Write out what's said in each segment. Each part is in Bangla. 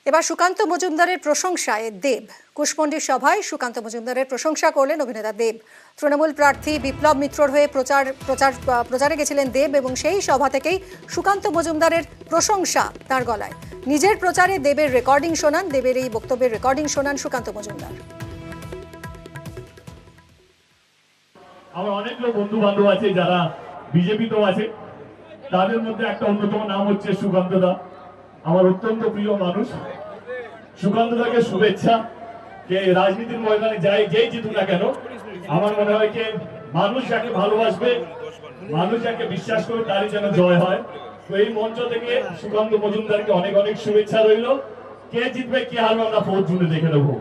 এবার সুকান্ত মজুমদারের প্রশংসায় দেব। কুশমন্ডির সভায় সুকান্ত মজুমদারের প্রশংসা করলেন অভিনেতা দেব। তৃণমূল প্রার্থী বিপ্লব মিত্রর হয়ে প্রচারে গেছিলেন দেব এবং সেই সভা থেকেই সুকান্ত মজুমদারের প্রশংসা তার গলায়। নিজের প্রচারে দেবের রেকর্ডিং শোনান, দেবের এই বক্তব্যের রেকর্ডিং শোনান সুকান্ত মজুমদার। আমার অনেকগুলো বন্ধু বান্ধব আছে যারা বিজেপিতেও আছে, তাদের মধ্যে একটা অন্যতম নাম হচ্ছে সুকান্ত দা। আমার অত্যন্ত প্রিয় মানুষ। সুকান্ত দাকে শুভেচ্ছা। যে রাজনীতির ময়দানে যেই জিতুক না কেন, আমার মনে হয় যে মানুষ যাকে ভালোবাসবে, মানুষ যাকে বিশ্বাস করবে, তারই যেন জয় হয়। তো এই মঞ্চ থেকে সুকান্ত মজুমদারকে অনেক অনেক শুভেচ্ছা রইল। কে জিতবে কে হারবে আমরা 4 জুনে দেখে নেবো।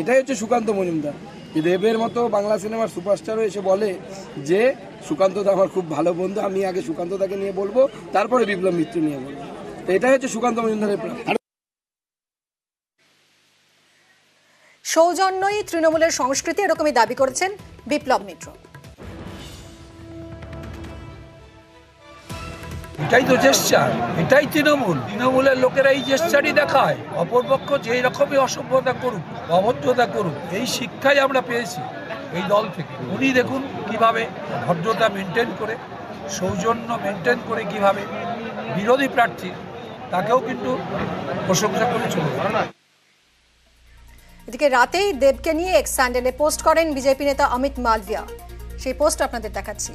এটাই হচ্ছে সুকান্ত মজুমদার। দেবের মতো বাংলা সিনেমার সুপারস্টারও এসে বলে যে সুকান্ত দা আমার খুব ভালো বন্ধু, আমি আগে সুকান্ত দাকে নিয়ে বলবো, তারপরে বিপ্লব মিত্র নিয়ে বলবো। তো এটাই হচ্ছে সুকান্ত মজুমদারের প্রাণ। সৌজন্যই তৃণমূলের সংস্কৃতি, এরকমই দাবি করেছেন বিপ্লব মিত্র। এটাই তো জেস্চার, এটাই তৃণমূলের লোকেরা এই জেস্চারই দেখায়। অপরপক্ষ যেই রকমই অসভ্যতা করুক, অভদ্রতা করুক, এই শিক্ষাই আমরা পেয়েছি এই দল থেকে। উনি দেখুন কিভাবে ভদ্রতা মেনটেন করে, সৌজন্য মেনটেন করে, কিভাবে বিরোধী প্রার্থী তাকেও কিন্তু প্রশংসা করে চলে। এদিকে রাতেই দেবকে নিয়ে এক্স স্যান্ডেলে পোস্ট করেন বিজেপি নেতা অমিত মালভিয়া। সেই পোস্ট আপনাদের দেখাচ্ছি।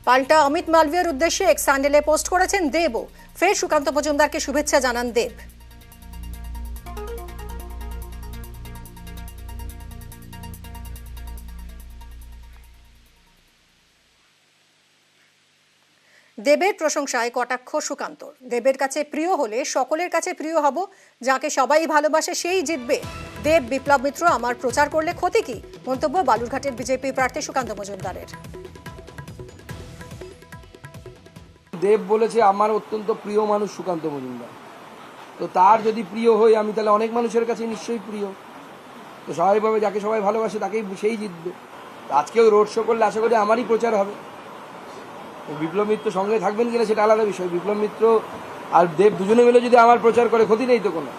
পাল্টা অমিত মালভিয়ার উদ্দেশ্যে এক্স স্যান্ডেলে পোস্ট করেছেন দেবও। ফের সুকান্ত মজুমদারকে শুভেচ্ছা জানান দেব। দেবের প্রশংসায় কটাক্ষ সুকান্তর। দেবের কাছে প্রিয় হলে সকলের কাছে প্রিয় হব, যাকে সবাই ভালোবাসে সেই জিতবে। দেব বিপ্লব মিত্র আমার প্রচার করলে ক্ষতি কি? মন্তব্য বালুরঘাটের বিজেপি প্রার্থী সুকান্ত মজুমদারের। দেব বলেছে আমার অত্যন্ত প্রিয় মানুষ সুকান্ত মজুমদার। তো তার যদি প্রিয় হই আমি, তাহলে অনেক মানুষের কাছে নিশ্চয়ই প্রিয়। তো স্বাভাবিকভাবে যাকে সবাই ভালোবাসে তাকেই সেই জিতবে। আজকেও রোড শো করলে আশা করি আমারই প্রচার হবে। বিপ্লব মিত্র সঙ্গে থাকবেন কিনা সেটা আলাদা বিষয়। বিপ্লব মিত্র আর দেব দুজনে মিলে যদি আমার প্রচার করে ক্ষতি নেই তো কোনো।